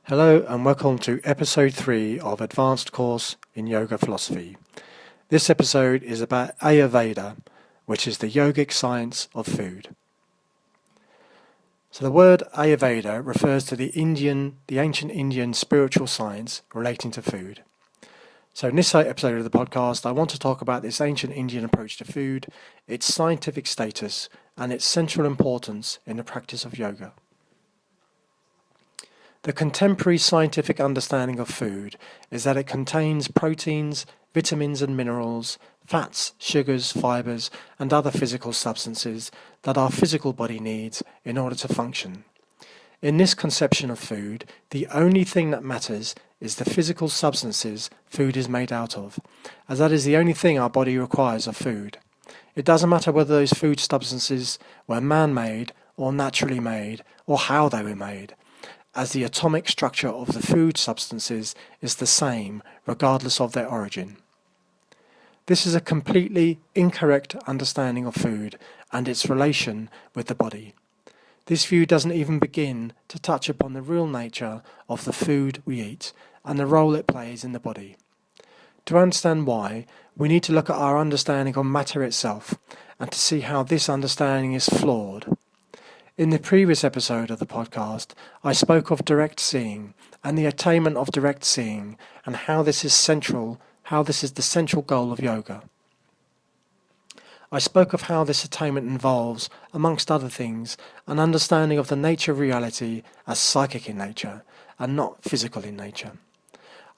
Hello and welcome to episode 3 of Advanced Course in Yoga Philosophy. This episode is about Ayurveda, which is the yogic science of food. So the word Ayurveda refers to the ancient Indian spiritual science relating to food. So in this episode of the podcast, I want to talk about this ancient Indian approach to food, its scientific status, and its central importance in the practice of yoga. The contemporary scientific understanding of food is that it contains proteins, vitamins and minerals, fats, sugars, fibers, and other physical substances that our physical body needs in order to function. In this conception of food, the only thing that matters is the physical substances food is made out of, as that is the only thing our body requires of food. It doesn't matter whether those food substances were man-made or naturally made, or how they were made, as the atomic structure of the food substances is the same regardless of their origin. This is a completely incorrect understanding of food and its relation with the body. This view doesn't even begin to touch upon the real nature of the food we eat and the role it plays in the body. To understand why, we need to look at our understanding of matter itself and to see how this understanding is flawed. In the previous episode of the podcast, I spoke of direct seeing and the attainment of direct seeing and how this is the central goal of yoga. I spoke of how this attainment involves, amongst other things, an understanding of the nature of reality as psychic in nature and not physical in nature.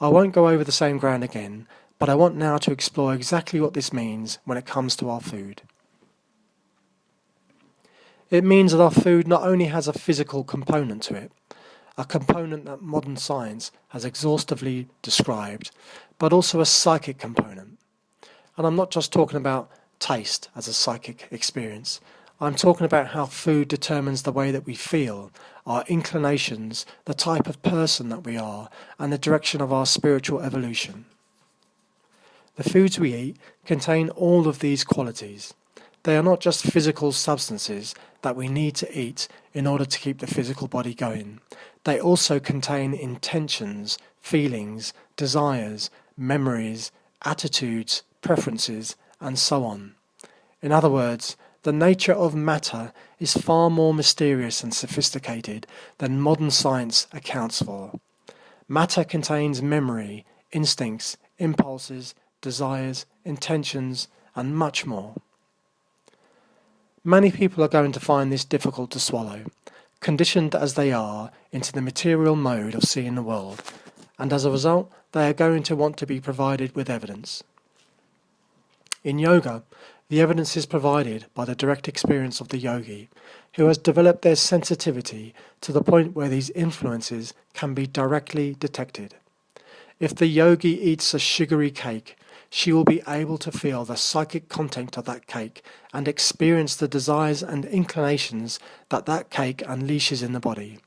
I won't go over the same ground again, but I want now to explore exactly what this means when it comes to our food. It means that our food not only has a physical component to it, a component that modern science has exhaustively described, but also a psychic component. And I'm not just talking about taste as a psychic experience. I'm talking about how food determines the way that we feel, our inclinations, the type of person that we are, and the direction of our spiritual evolution. The foods we eat contain all of these qualities. They are not just physical substances that we need to eat in order to keep the physical body going. They also contain intentions, feelings, desires, memories, attitudes, preferences, and so on. In other words, the nature of matter is far more mysterious and sophisticated than modern science accounts for. Matter contains memory, instincts, impulses, desires, intentions, and much more. Many people are going to find this difficult to swallow, conditioned as they are into the material mode of seeing the world, and as a result, they are going to want to be provided with evidence. In yoga, the evidence is provided by the direct experience of the yogi, who has developed their sensitivity to the point where these influences can be directly detected. If the yogi eats a sugary cake, she will be able to feel the psychic content of that cake and experience the desires and inclinations that that cake unleashes in the body.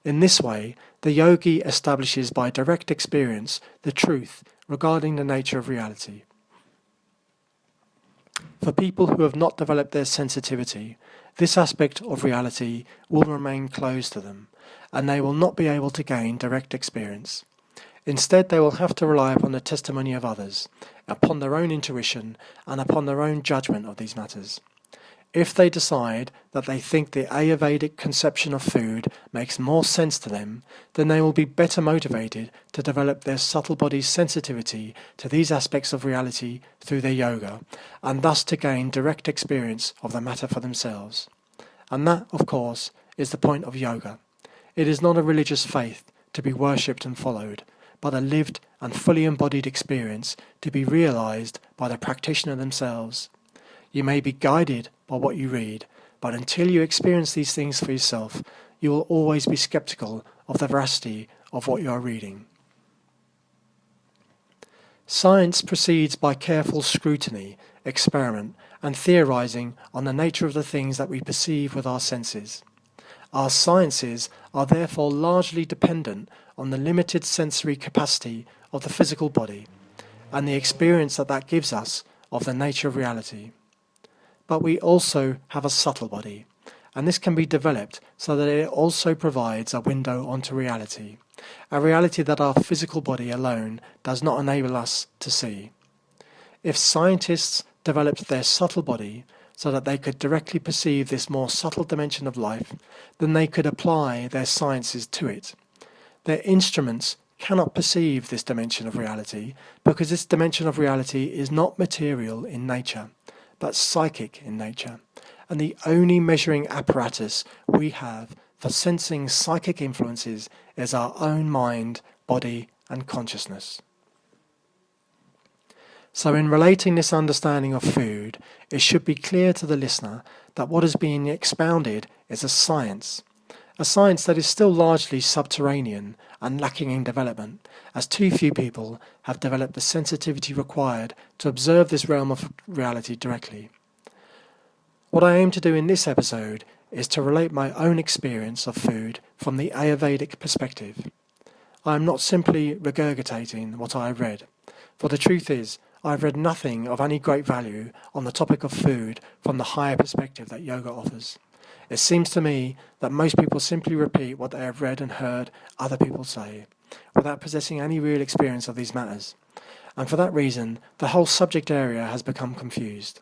In this way, the yogi establishes by direct experience the truth regarding the nature of reality. For people who have not developed their sensitivity, this aspect of reality will remain closed to them, and they will not be able to gain direct experience. Instead, they will have to rely upon the testimony of others, upon their own intuition, and upon their own judgment of these matters. If they decide that they think the Ayurvedic conception of food makes more sense to them, then they will be better motivated to develop their subtle body's sensitivity to these aspects of reality through their yoga, and thus to gain direct experience of the matter for themselves. And that, of course, is the point of yoga. It is not a religious faith to be worshipped and followed, but a lived and fully embodied experience to be realized by the practitioner themselves. You may be guided by what you read, but until you experience these things for yourself, you will always be skeptical of the veracity of what you are reading. Science proceeds by careful scrutiny, experiment, and theorizing on the nature of the things that we perceive with our senses. Our sciences are therefore largely dependent on the limited sensory capacity of the physical body and the experience that gives us of the nature of reality. But we also have a subtle body, and this can be developed so that it also provides a window onto reality, a reality that our physical body alone does not enable us to see. If scientists developed their subtle body so that they could directly perceive this more subtle dimension of life, then they could apply their sciences to it. Their instruments cannot perceive this dimension of reality because this dimension of reality is not material in nature, but psychic in nature, and the only measuring apparatus we have for sensing psychic influences is our own mind, body, and consciousness. So in relating this understanding of food, it should be clear to the listener that what is being expounded is a science that is still largely subterranean and lacking in development, as too few people have developed the sensitivity required to observe this realm of reality directly. What I aim to do in this episode is to relate my own experience of food from the Ayurvedic perspective. I am not simply regurgitating what I have read, for the truth is, I have read nothing of any great value on the topic of food from the higher perspective that yoga offers. It seems to me that most people simply repeat what they have read and heard other people say, without possessing any real experience of these matters, and for that reason, the whole subject area has become confused.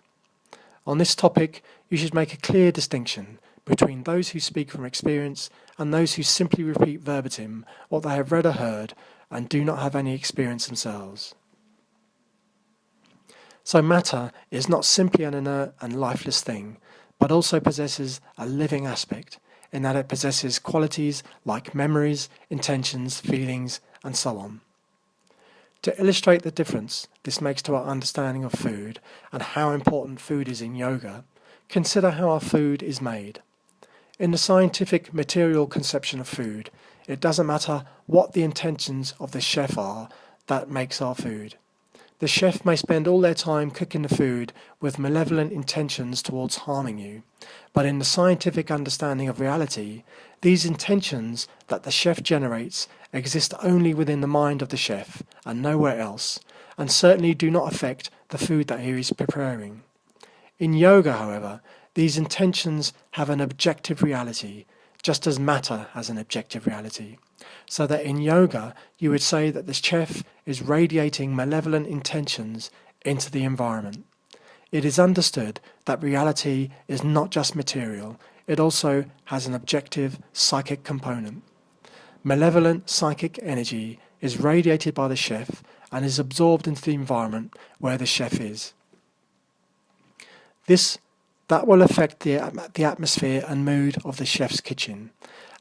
On this topic, you should make a clear distinction between those who speak from experience and those who simply repeat verbatim what they have read or heard and do not have any experience themselves. So matter is not simply an inert and lifeless thing, but also possesses a living aspect, in that it possesses qualities like memories, intentions, feelings, and so on. To illustrate the difference this makes to our understanding of food and how important food is in yoga, consider how our food is made. In the scientific material conception of food, it doesn't matter what the intentions of the chef are that makes our food. The chef may spend all their time cooking the food with malevolent intentions towards harming you, but in the scientific understanding of reality, these intentions that the chef generates exist only within the mind of the chef and nowhere else, and certainly do not affect the food that he is preparing. In yoga, however, these intentions have an objective reality, just as matter has an objective reality. So that in yoga, you would say that the chef is radiating malevolent intentions into the environment. It is understood that reality is not just material, it also has an objective psychic component. Malevolent psychic energy is radiated by the chef and is absorbed into the environment where the chef is. That will affect the atmosphere and mood of the chef's kitchen,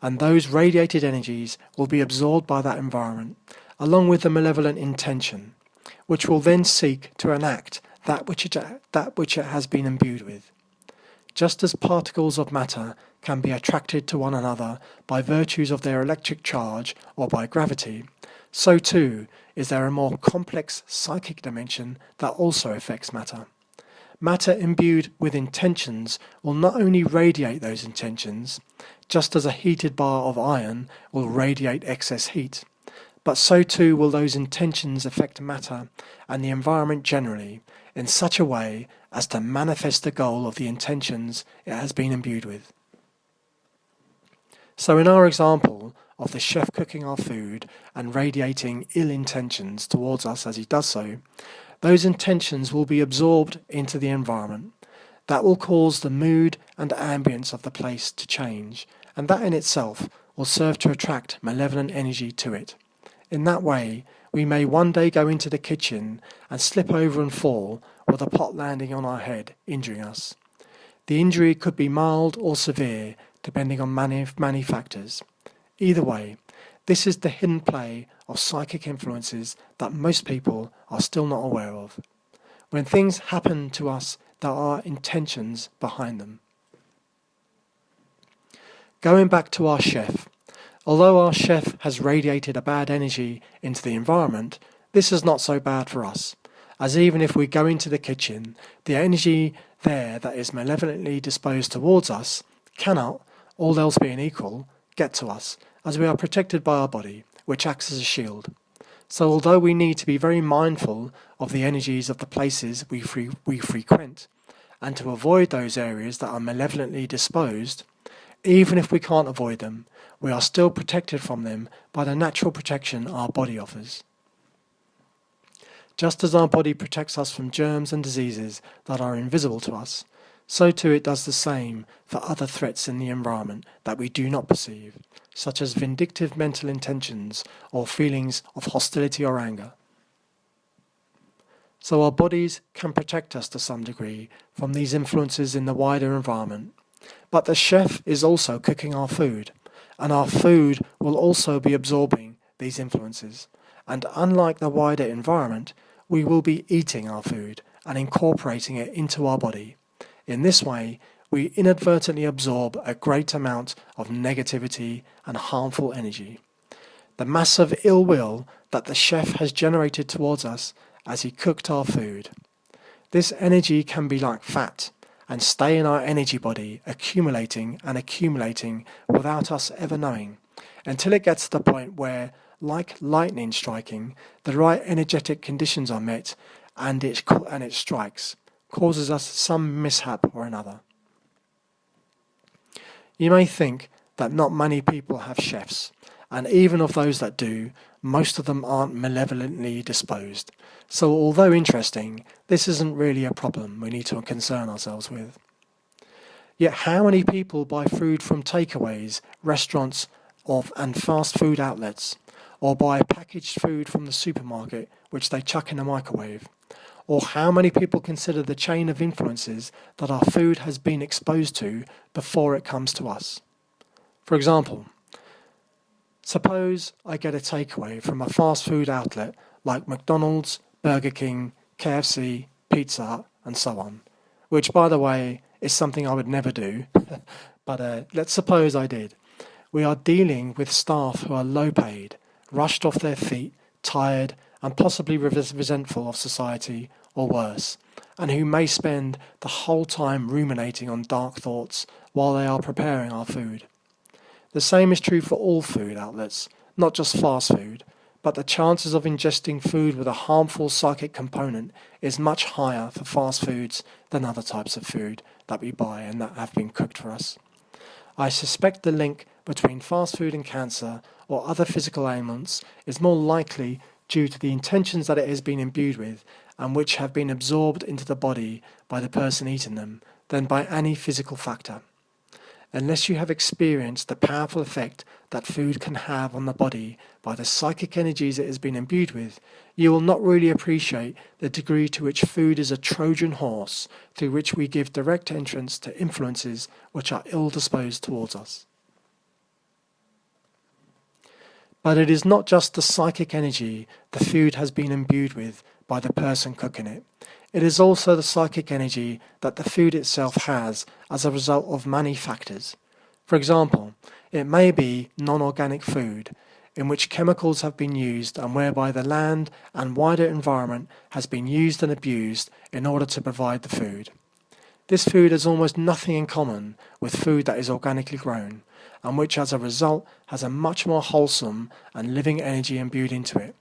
and those radiated energies will be absorbed by that environment, along with the malevolent intention, which will then seek to enact that which it has been imbued with. Just as particles of matter can be attracted to one another by virtues of their electric charge or by gravity, so too is there a more complex psychic dimension that also affects matter. Matter imbued with intentions will not only radiate those intentions, just as a heated bar of iron will radiate excess heat, but so too will those intentions affect matter and the environment generally in such a way as to manifest the goal of the intentions it has been imbued with. So in our example of the chef cooking our food and radiating ill intentions towards us as he does so, those intentions will be absorbed into the environment. That will cause the mood and ambience of the place to change, and that in itself will serve to attract malevolent energy to it. In that way, we may one day go into the kitchen and slip over and fall with a pot landing on our head, injuring us. The injury could be mild or severe, depending on many factors. Either way, this is the hidden play of psychic influences that most people are still not aware of. When things happen to us, there are intentions behind them. Going back to our chef, although our chef has radiated a bad energy into the environment, this is not so bad for us, as even if we go into the kitchen, the energy there that is malevolently disposed towards us cannot, all else being equal, get to us, as we are protected by our body, which acts as a shield. So although we need to be very mindful of the energies of the places we frequent, and to avoid those areas that are malevolently disposed, Even if we can't avoid them, we are still protected from them by the natural protection our body offers. Just as our body protects us from germs and diseases that are invisible to us, so too it does the same for other threats in the environment that we do not perceive, such as vindictive mental intentions or feelings of hostility or anger. So our bodies can protect us to some degree from these influences in the wider environment. But the chef is also cooking our food, and our food will also be absorbing these influences. And unlike the wider environment, we will be eating our food and incorporating it into our body. In this way, we inadvertently absorb a great amount of negativity and harmful energy. The massive ill will that the chef has generated towards us as he cooked our food. This energy can be like fat and stay in our energy body, accumulating and accumulating without us ever knowing, until it gets to the point where, like lightning striking, the right energetic conditions are met and it strikes, causes us some mishap or another. You may think that not many people have chefs, and even of those that do, most of them aren't malevolently disposed. So although interesting, this isn't really a problem we need to concern ourselves with. Yet how many people buy food from takeaways, restaurants, and fast food outlets, or buy packaged food from the supermarket which they chuck in a microwave? Or how many people consider the chain of influences that our food has been exposed to before it comes to us? For example, suppose I get a takeaway from a fast food outlet like McDonald's, Burger King, KFC, Pizza Hut, and so on, which, by the way, is something I would never do, but let's suppose I did. We are dealing with staff who are low paid, rushed off their feet, tired, and possibly resentful of society, or worse, and who may spend the whole time ruminating on dark thoughts while they are preparing our food. The same is true for all food outlets, not just fast food, but the chances of ingesting food with a harmful psychic component is much higher for fast foods than other types of food that we buy and that have been cooked for us. I suspect the link between fast food and cancer or other physical ailments is more likely due to the intentions that it has been imbued with and which have been absorbed into the body by the person eating them than by any physical factor. Unless you have experienced the powerful effect that food can have on the body by the psychic energies it has been imbued with, you will not really appreciate the degree to which food is a Trojan horse through which we give direct entrance to influences which are ill-disposed towards us. But it is not just the psychic energy the food has been imbued with by the person cooking it. It is also the psychic energy that the food itself has as a result of many factors. For example, it may be non-organic food, in which chemicals have been used and whereby the land and wider environment has been used and abused in order to provide the food. This food has almost nothing in common with food that is organically grown, and which as a result has a much more wholesome and living energy imbued into it,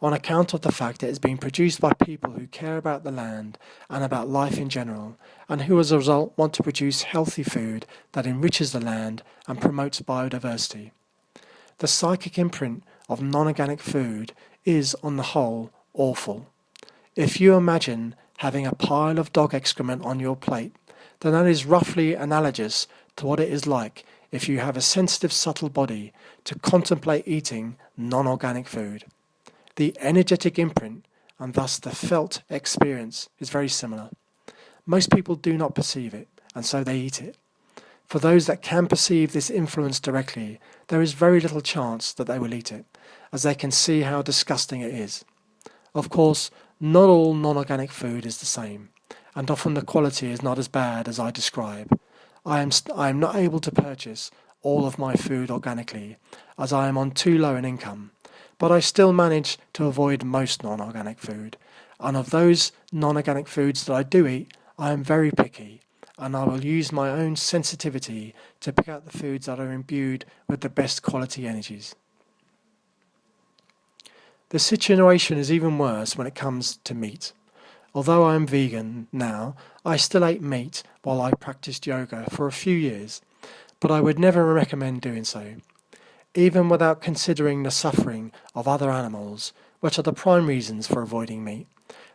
on account of the fact it is being produced by people who care about the land and about life in general, and who as a result want to produce healthy food that enriches the land and promotes biodiversity. The psychic imprint of non-organic food is, on the whole, awful. If you imagine having a pile of dog excrement on your plate, then that is roughly analogous to what it is like if you have a sensitive, subtle body to contemplate eating non-organic food. The energetic imprint, and thus the felt experience, is very similar. Most people do not perceive it, and so they eat it. For those that can perceive this influence directly, there is very little chance that they will eat it, as they can see how disgusting it is. Of course, not all non-organic food is the same, and often the quality is not as bad as I describe. I am not able to purchase all of my food organically, as I am on too low an income, but I still manage to avoid most non-organic food, and of those non-organic foods that I do eat, I am very picky, and I will use my own sensitivity to pick out the foods that are imbued with the best quality energies. The situation is even worse when it comes to meat. Although I am vegan now, I still ate meat while I practiced yoga for a few years, but I would never recommend doing so, even without considering the suffering of other animals, which are the prime reasons for avoiding meat.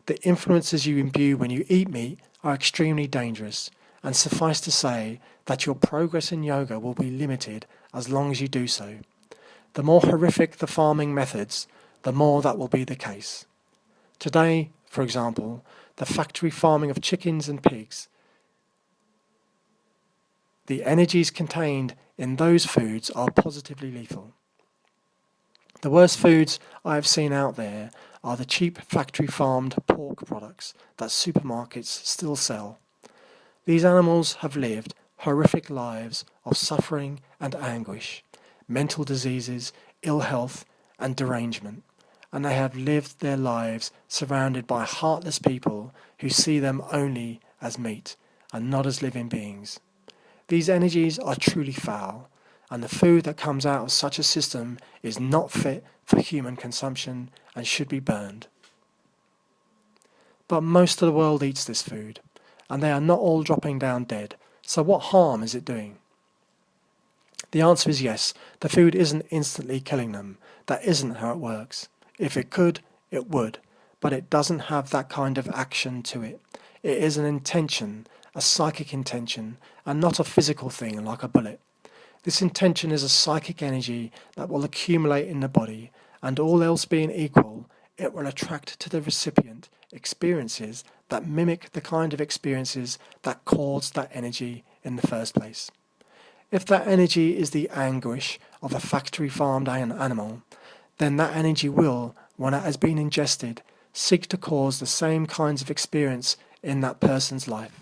The influences you imbue when you eat meat are extremely dangerous, and suffice to say that your progress in yoga will be limited as long as you do so. The more horrific the farming methods, the more that will be the case. Today, for example, the factory farming of chickens and pigs, the energies contained in those foods are positively lethal. The worst foods I have seen out there are the cheap factory-farmed pork products that supermarkets still sell. These animals have lived horrific lives of suffering and anguish, mental diseases, ill health, and derangement, and they have lived their lives surrounded by heartless people who see them only as meat and not as living beings. These energies are truly foul, and the food that comes out of such a system is not fit for human consumption and should be burned. But most of the world eats this food, and they are not all dropping down dead, so what harm is it doing? The answer is yes, the food isn't instantly killing them. That isn't how it works. If it could, it would, but it doesn't have that kind of action to it. It is an intention, a psychic intention, and not a physical thing like a bullet. This intention is a psychic energy that will accumulate in the body, and all else being equal, it will attract to the recipient experiences that mimic the kind of experiences that caused that energy in the first place. If that energy is the anguish of a factory-farmed animal, then that energy will, when it has been ingested, seek to cause the same kinds of experience in that person's life.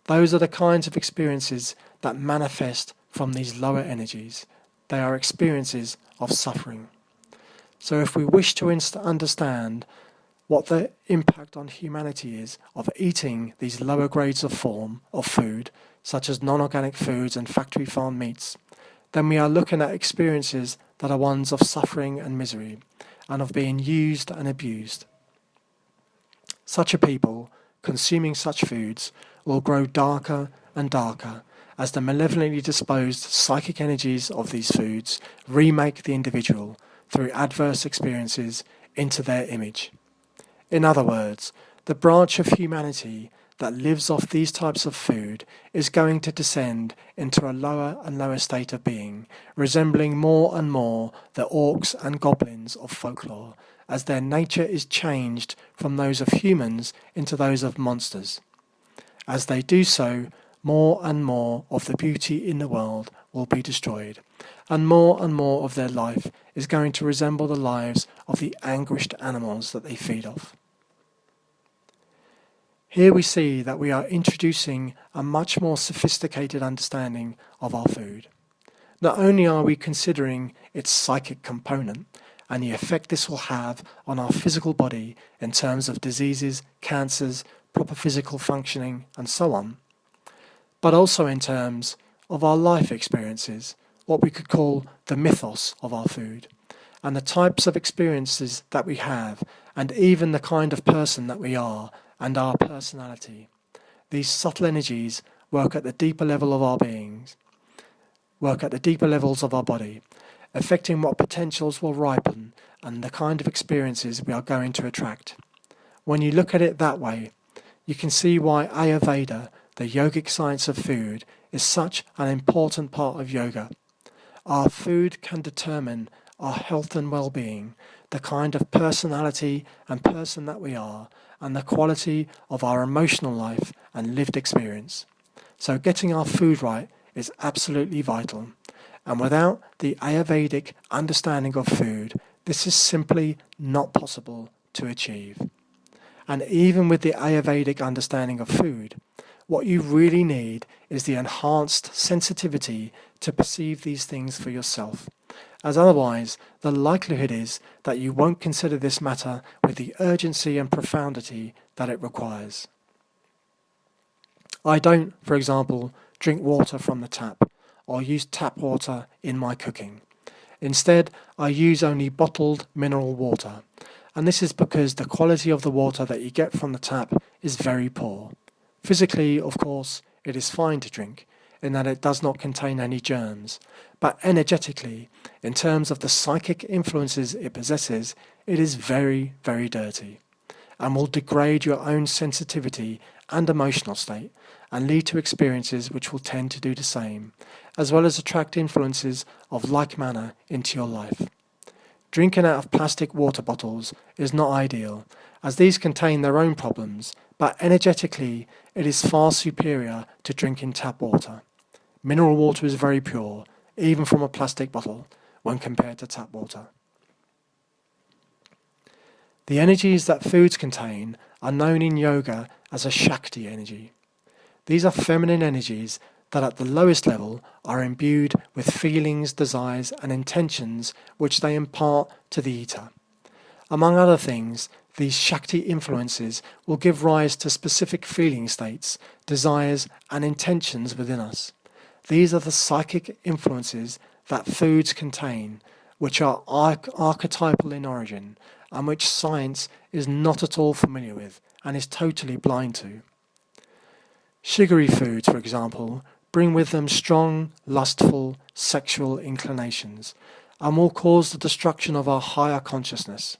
Those are the kinds of experiences that manifest from these lower energies. They are experiences of suffering. So if we wish to understand what the impact on humanity is of eating these lower grades of food, such as non-organic foods and factory-farmed meats, then we are looking at experiences that are ones of suffering and misery, and of being used and abused. Such a people, consuming such foods, will grow darker and darker as the malevolently disposed psychic energies of these foods remake the individual through adverse experiences into their image. In other words, the branch of humanity that lives off these types of food is going to descend into a lower and lower state of being, resembling more and more the orcs and goblins of folklore, as their nature is changed from those of humans into those of monsters. As they do so, more and more of the beauty in the world will be destroyed, and more of their life is going to resemble the lives of the anguished animals that they feed off. Here we see that we are introducing a much more sophisticated understanding of our food. Not only are we considering its psychic component and the effect this will have on our physical body in terms of diseases, cancers, proper physical functioning, and so on, but also in terms of our life experiences, what we could call the mythos of our food, and the types of experiences that we have, and even the kind of person that we are, and our personality. These subtle energies work at the deeper level of our beings, work at the deeper levels of our body, affecting what potentials will ripen and the kind of experiences we are going to attract. When you look at it that way, you can see why Ayurveda, the yogic science of food, is such an important part of yoga. Our food can determine our health and well-being, the kind of personality and person that we are, and the quality of our emotional life and lived experience. So getting our food right is absolutely vital. And without the Ayurvedic understanding of food, this is simply not possible to achieve. And even with the Ayurvedic understanding of food, what you really need is the enhanced sensitivity to perceive these things for yourself, as otherwise the likelihood is that you won't consider this matter with the urgency and profundity that it requires. I don't, for example, drink water from the tap or use tap water in my cooking. Instead, I use only bottled mineral water, and this is because the quality of the water that you get from the tap is very poor. Physically, of course, it is fine to drink. in that it does not contain any germs, but energetically, in terms of the psychic influences it possesses, it is very, very dirty, and will degrade your own sensitivity and emotional state, and lead to experiences which will tend to do the same, as well as attract influences of like manner into your life. Drinking out of plastic water bottles is not ideal, as these contain their own problems, but energetically it is far superior to drinking tap water. Mineral water is very pure, even from a plastic bottle, when compared to tap water. The energies that foods contain are known in yoga as a Shakti energy. These are feminine energies that at the lowest level are imbued with feelings, desires and intentions which they impart to the eater. Among other things, these Shakti influences will give rise to specific feeling states, desires and intentions within us. These are the psychic influences that foods contain, which are archetypal in origin, and which science is not at all familiar with and is totally blind to. Sugary foods, for example, bring with them strong, lustful, sexual inclinations and will cause the destruction of our higher consciousness.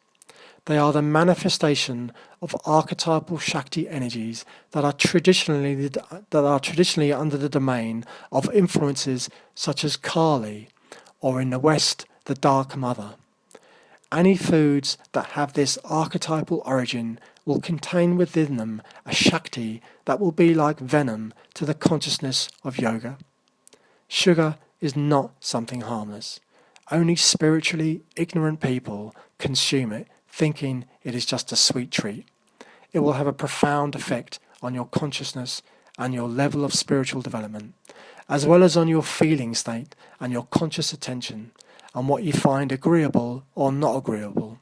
They are the manifestation of archetypal Shakti energies that are traditionally under the domain of influences such as Kali, or in the West, the Dark Mother. Any foods that have this archetypal origin will contain within them a Shakti that will be like venom to the consciousness of yoga. Sugar is not something harmless. Only spiritually ignorant people consume it, thinking it is just a sweet treat. It will have a profound effect on your consciousness and your level of spiritual development, as well as on your feeling state and your conscious attention, and what you find agreeable or not agreeable.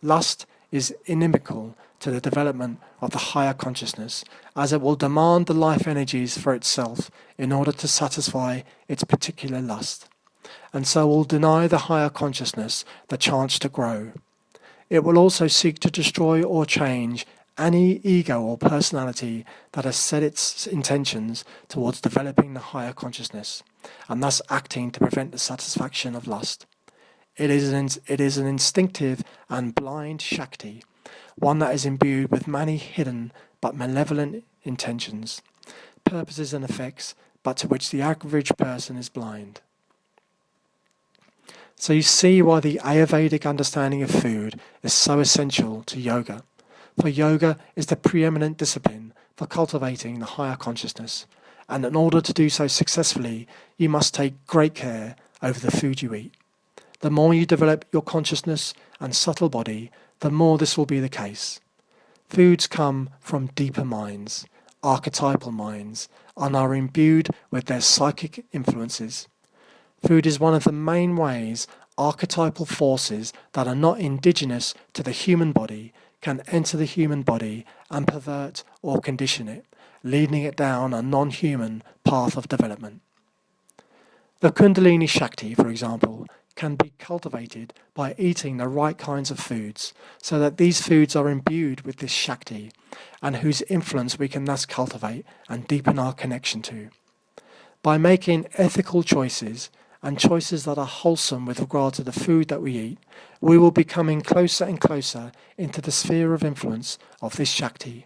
Lust is inimical to the development of the higher consciousness, as it will demand the life energies for itself in order to satisfy its particular lust, and so will deny the higher consciousness the chance to grow. It will also seek to destroy or change any ego or personality that has set its intentions towards developing the higher consciousness, and thus acting to prevent the satisfaction of lust. It is an instinctive and blind Shakti, one that is imbued with many hidden but malevolent intentions, purposes and effects, but to which the average person is blind. So you see why the Ayurvedic understanding of food is so essential to yoga. For yoga is the preeminent discipline for cultivating the higher consciousness, and in order to do so successfully, you must take great care over the food you eat. The more you develop your consciousness and subtle body, the more this will be the case. Foods come from deeper minds, archetypal minds, and are imbued with their psychic influences. Food is one of the main ways archetypal forces that are not indigenous to the human body can enter the human body and pervert or condition it, leading it down a non-human path of development. The Kundalini Shakti, for example, can be cultivated by eating the right kinds of foods, so that these foods are imbued with this Shakti, and whose influence we can thus cultivate and deepen our connection to. By making ethical choices, and choices that are wholesome with regard to the food that we eat, we will be coming closer and closer into the sphere of influence of this Shakti.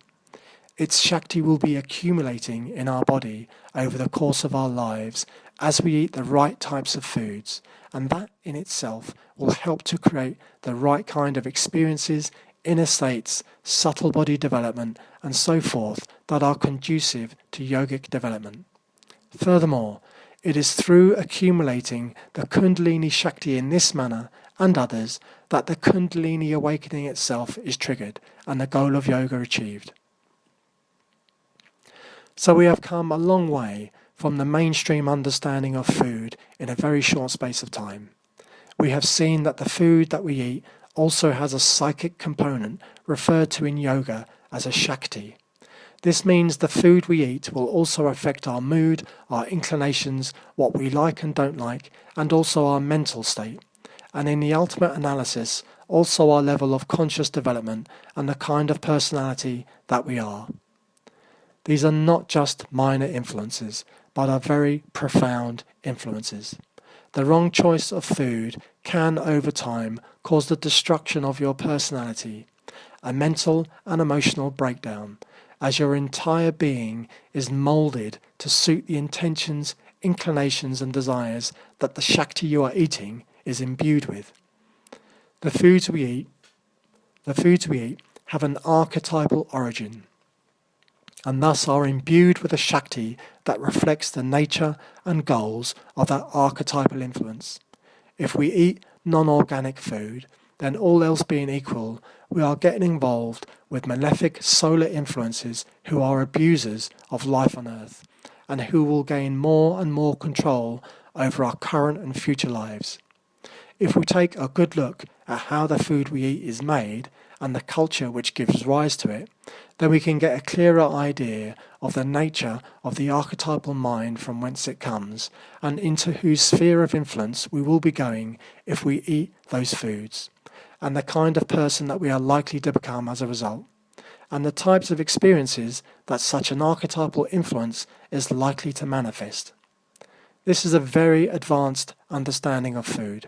Its Shakti will be accumulating in our body over the course of our lives as we eat the right types of foods, and that in itself will help to create the right kind of experiences, inner states, subtle body development, and so forth that are conducive to yogic development. Furthermore, it is through accumulating the Kundalini Shakti in this manner and others that the Kundalini awakening itself is triggered and the goal of yoga achieved. So we have come a long way from the mainstream understanding of food in a very short space of time. We have seen that the food that we eat also has a psychic component referred to in yoga as a Shakti. This means the food we eat will also affect our mood, our inclinations, what we like and don't like, and also our mental state, and in the ultimate analysis, also our level of conscious development and the kind of personality that we are. These are not just minor influences, but are very profound influences. The wrong choice of food can, over time, cause the destruction of your personality, a mental and emotional breakdown, as your entire being is moulded to suit the intentions, inclinations and desires that the Shakti you are eating is imbued with. The foods we eat have an archetypal origin, and thus are imbued with a Shakti that reflects the nature and goals of that archetypal influence. If we eat non-organic food, then all else being equal, we are getting involved with malefic solar influences who are abusers of life on Earth, and who will gain more and more control over our current and future lives. If we take a good look at how the food we eat is made and the culture which gives rise to it, then we can get a clearer idea of the nature of the archetypal mind from whence it comes, and into whose sphere of influence we will be going if we eat those foods, and the kind of person that we are likely to become as a result, and the types of experiences that such an archetypal influence is likely to manifest. This is a very advanced understanding of food,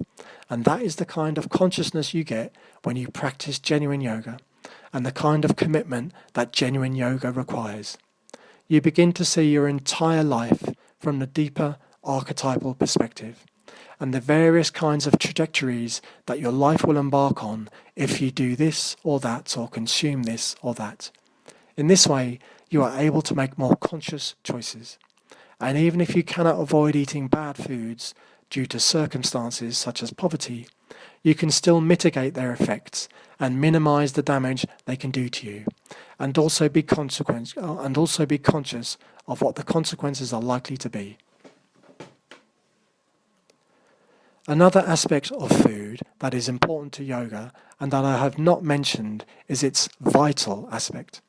and that is the kind of consciousness you get when you practice genuine yoga, and the kind of commitment that genuine yoga requires. You begin to see your entire life from the deeper archetypal perspective, and the various kinds of trajectories that your life will embark on if you do this or that or consume this or that. In this way, you are able to make more conscious choices. And even if you cannot avoid eating bad foods due to circumstances such as poverty, you can still mitigate their effects and minimize the damage they can do to you, and also be conscious of what the consequences are likely to be. Another aspect of food that is important to yoga and that I have not mentioned is its vital aspect.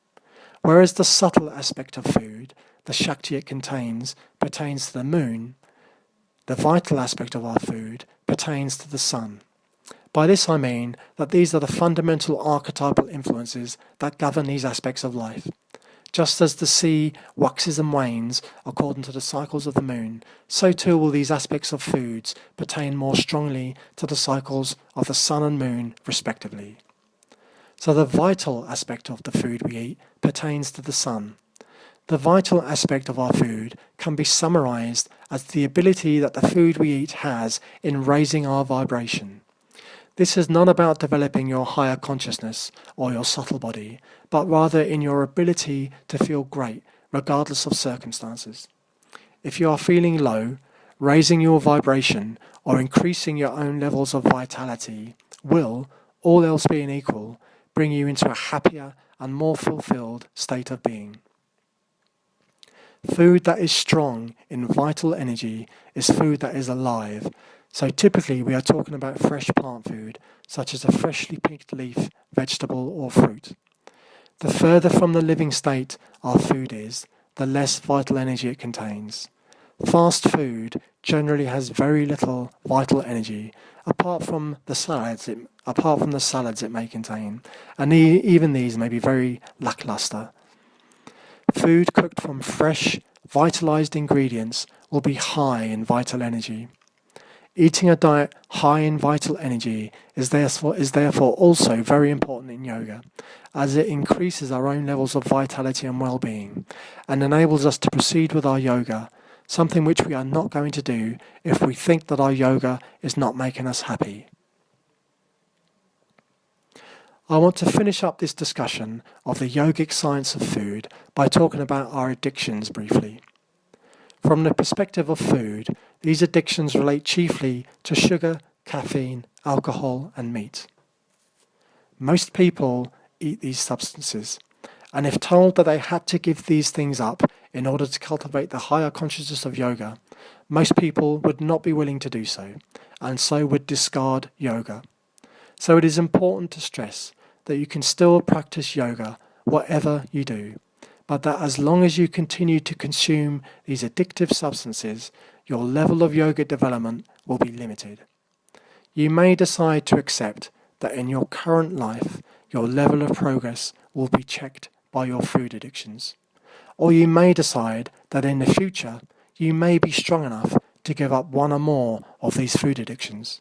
Whereas the subtle aspect of food, the Shakti it contains, pertains to the moon, the vital aspect of our food pertains to the sun. By this I mean that these are the fundamental archetypal influences that govern these aspects of life. Just as the sea waxes and wanes according to the cycles of the moon, so too will these aspects of foods pertain more strongly to the cycles of the sun and moon, respectively. So the vital aspect of the food we eat pertains to the sun. The vital aspect of our food can be summarized as the ability that the food we eat has in raising our vibration. This is not about developing your higher consciousness or your subtle body, but rather in your ability to feel great, regardless of circumstances. If you are feeling low, raising your vibration or increasing your own levels of vitality will, all else being equal, bring you into a happier and more fulfilled state of being. Food that is strong in vital energy is food that is alive. So typically we are talking about fresh plant food, such as a freshly picked leaf, vegetable or fruit. The further from the living state our food is, the less vital energy it contains. Fast food generally has very little vital energy, apart from the salads it may contain, and even these may be very lackluster. Food cooked from fresh, vitalized ingredients will be high in vital energy. Eating a diet high in vital energy is therefore also very important in yoga, as it increases our own levels of vitality and well-being, and enables us to proceed with our yoga, something which we are not going to do if we think that our yoga is not making us happy. I want to finish up this discussion of the yogic science of food by talking about our addictions briefly. From the perspective of food, these addictions relate chiefly to sugar, caffeine, alcohol, and meat. Most people eat these substances, and if told that they had to give these things up in order to cultivate the higher consciousness of yoga, most people would not be willing to do so, and so would discard yoga. So it is important to stress that you can still practice yoga whatever you do, but that as long as you continue to consume these addictive substances, your level of yoga development will be limited. You may decide to accept that in your current life, your level of progress will be checked by your food addictions. Or you may decide that in the future, you may be strong enough to give up one or more of these food addictions.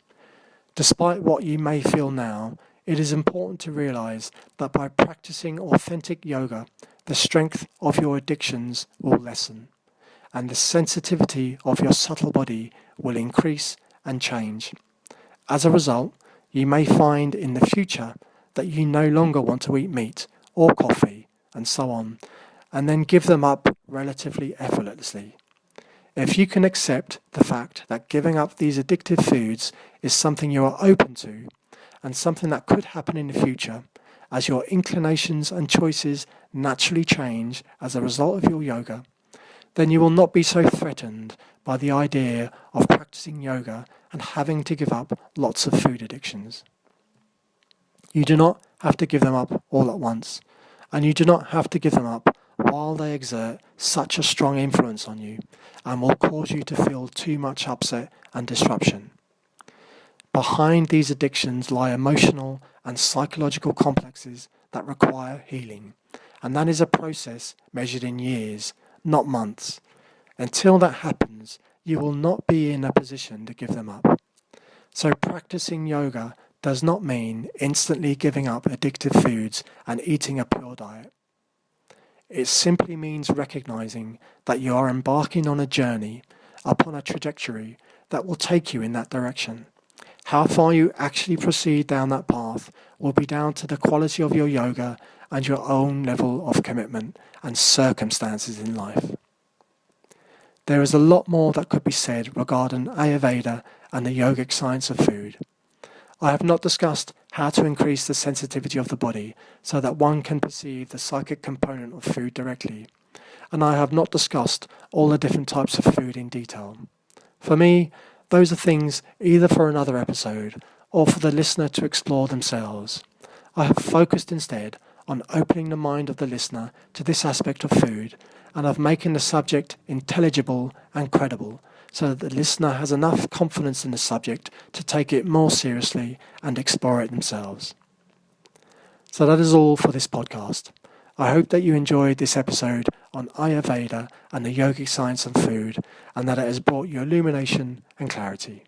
Despite what you may feel now, it is important to realize that by practicing authentic yoga, the strength of your addictions will lessen, and the sensitivity of your subtle body will increase and change. As a result, you may find in the future that you no longer want to eat meat or coffee and so on, and then give them up relatively effortlessly. If you can accept the fact that giving up these addictive foods is something you are open to, and something that could happen in the future, as your inclinations and choices naturally change as a result of your yoga, then you will not be so threatened by the idea of practicing yoga and having to give up lots of food addictions. You do not have to give them up all at once, and you do not have to give them up while they exert such a strong influence on you and will cause you to feel too much upset and disruption. Behind these addictions lie emotional and psychological complexes that require healing, and that is a process measured in years, not months. Until that happens, you will not be in a position to give them up. So practicing yoga does not mean instantly giving up addictive foods and eating a pure diet. It simply means recognizing that you are embarking on a journey, upon a trajectory that will take you in that direction. How far you actually proceed down that path will be down to the quality of your yoga and your own level of commitment and circumstances in life. There is a lot more that could be said regarding Ayurveda and the yogic science of food. I have not discussed how to increase the sensitivity of the body so that one can perceive the psychic component of food directly, and I have not discussed all the different types of food in detail. For me, those are things either for another episode or for the listener to explore themselves. I have focused instead on opening the mind of the listener to this aspect of food and of making the subject intelligible and credible, so that the listener has enough confidence in the subject to take it more seriously and explore it themselves. So that is all for this podcast. I hope that you enjoyed this episode on Ayurveda and the yogic science of food, and that it has brought you illumination and clarity.